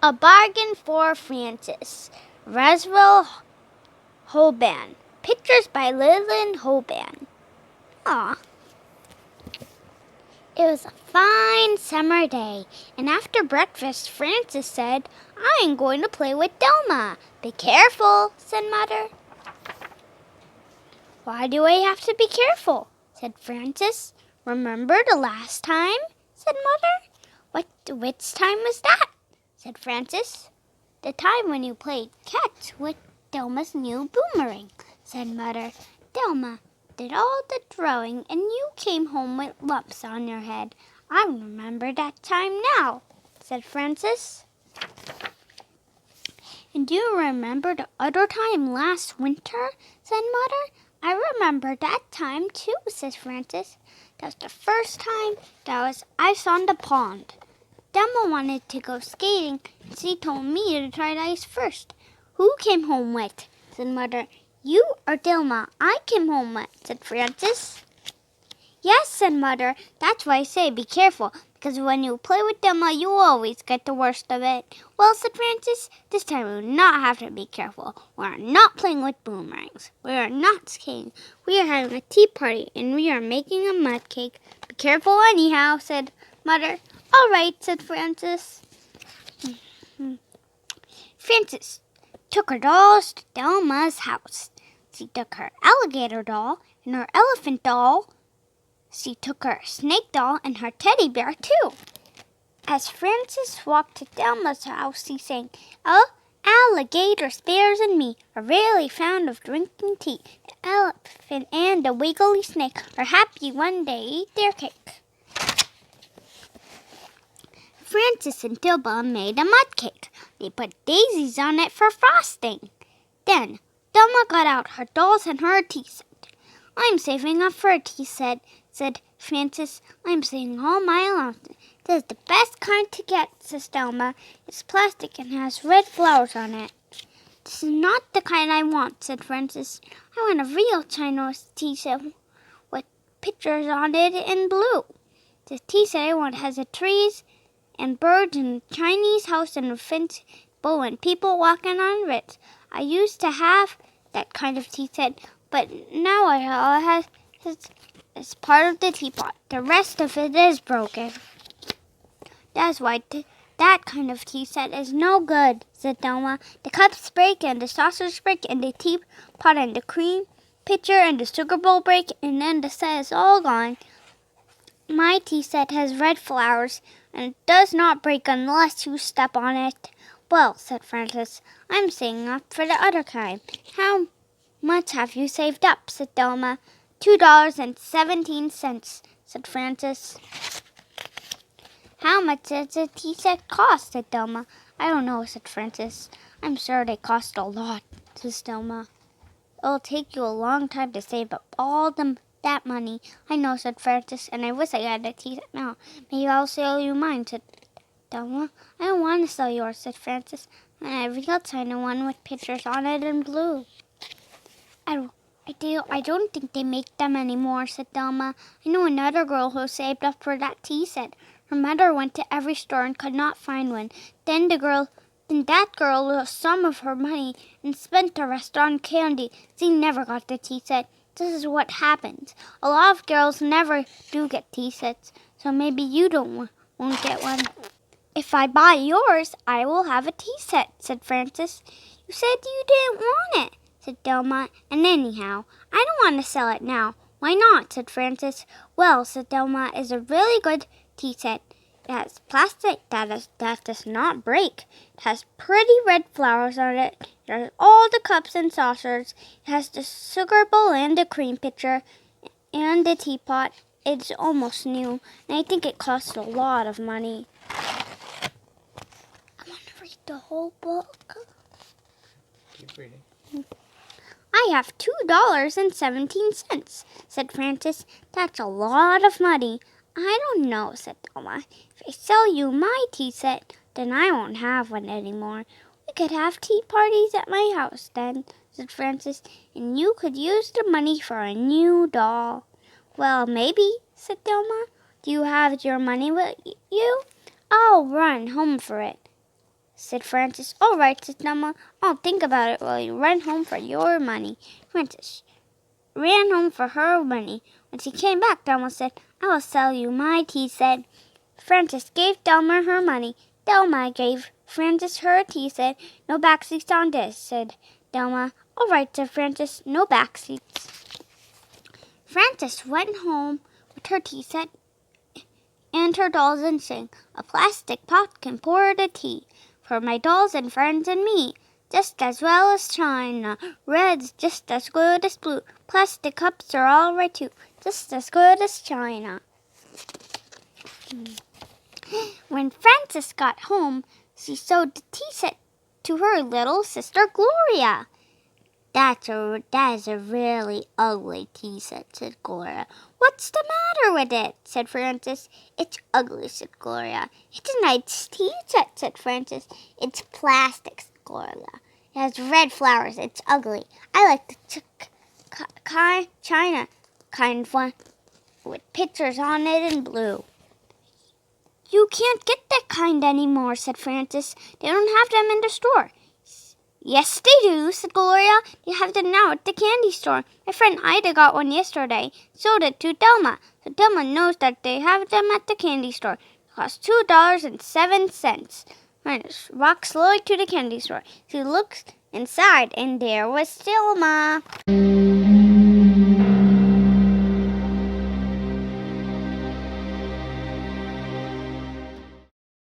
A Bargain for Francis. Roswell Hoban. Pictures by Leland Hoban. Aw. It was a fine summer day, and after breakfast, Francis said, "I am going to play with Delma." "Be careful," said Mother. "Why do I have to be careful?" said Francis. "Remember the last time?" said Mother. Which time was that?" said Francis. "The time when you played catch with Delma's new boomerang," said Mother. "Delma did all the throwing, and you came home with lumps on your head." "I remember that time now," said Francis. "And do you remember the other time last winter?" said Mother. "I remember that time too," said Francis. "That was the first time there was ice on the pond. Delma wanted to go skating, and she told me to try the ice first." "Who came home wet?" said Mother. "You or Delma?" "I came home wet," said Francis. "Yes," said Mother. "That's why I say be careful, because when you play with Delma, you always get the worst of it." "Well," said Francis, "this time we will not have to be careful. We are not playing with boomerangs. We are not skating. We are having a tea party, and we are making a mud cake." "Be careful anyhow," said Mother. "All right," said Francis. Francis took her dolls to Delma's house. She took her alligator doll and her elephant doll. She took her snake doll and her teddy bear, too. As Francis walked to Delma's house, he sang, "Oh, alligators, bears, and me are really fond of drinking tea. The elephant and the wiggly snake are happy when they eat their cake." Francis and Dilba made a mud cake. They put daisies on it for frosting. Then Delma got out her dolls and her tea set. "I'm saving up for a tea set," said Francis. "I'm saving all my allowance. This is the best kind to get," says Delma. "It's plastic and has red flowers on it." "This is not the kind I want," said Francis. "I want a real China tea set with pictures on it in blue. The tea set I want has the trees and birds and a Chinese house and a fence bowl and people walking on it. I used to have that kind of tea set, but now I have it's part of the teapot. The rest of it is broken." "That's why that kind of tea set is no good," said Delma. "The cups break and the saucers break and the teapot and the cream pitcher and the sugar bowl break, and then the set is all gone. My tea set has red flowers, and it does not break unless you step on it." "Well," said Francis, "I'm saving up for the other kind." "How much have you saved up?" said Delma. $2.17, said Francis. "How much does a tea set cost?" said Delma. "I don't know," said Francis. "I'm sure they cost a lot," said Delma. "It'll take you a long time to save up all that money." "I know," said Francis, "and I wish I had a tea set now. Maybe I'll sell you mine," said Delma. "I don't want to sell yours," said Francis. "I want a real China one with pictures on it in blue." I don't think they make them anymore," said Delma. "I know another girl who saved up for that tea set. Her mother went to every store and could not find one. Then that girl lost some of her money and spent the rest on candy. She never got the tea set. This is what happens. A lot of girls never do get tea sets, so maybe you won't get one." "If I buy yours, I will have a tea set," said Francis. "You said you didn't want it," said Delma. "And anyhow, I don't want to sell it now." "Why not?" said Francis. "Well," said Delma, "it's a really good tea set. It has plastic that does not break. It has pretty red flowers on it. It has all the cups and saucers. It has the sugar bowl and the cream pitcher and the teapot. It's almost new, and I think it costs a lot of money." I want to read the whole book. Keep reading. "I have $2.17, said Francis. "That's a lot of money." "I don't know," said Delma. "If I sell you my tea set, then I won't have one anymore." "We could have tea parties at my house then," said Francis, "and you could use the money for a new doll." "Well, maybe," said Delma. "Do you have your money with you?" "I'll run home for it." said Frances. All right, said Thelma. I'll think about it while you run home for your money. Frances ran home for her money. When she came back, Thelma said, I will sell you my tea set. Frances gave Thelma her money. Thelma gave Frances her tea set. No backseats on this, said Thelma. All right, said Frances. No backseats. Frances went home with her tea set and her dolls and sang, A plastic pot can pour the tea for my dolls and friends and me, just as well as china. Red's just as good as blue. Plastic cups are all right too, just as good as china. When Frances got home, she showed the tea set to her little sister Gloria. That is a really ugly tea set, said Gloria. What's the matter with it? Said Frances. It's ugly, said Gloria. It's a nice tea set, said Frances. It's plastic, said Gloria. It has red flowers. It's ugly. I like the china kind one with pictures on it in blue. You can't get that kind anymore, said Frances. They don't have them in the store. Yes, they do, said Gloria. They have them now at the candy store. My friend Ida got one yesterday. Showed it to Thelma. So Thelma knows that they have them at the candy store. It costs $2.07. Frances walked slowly to the candy store. She looked inside, and there was Thelma.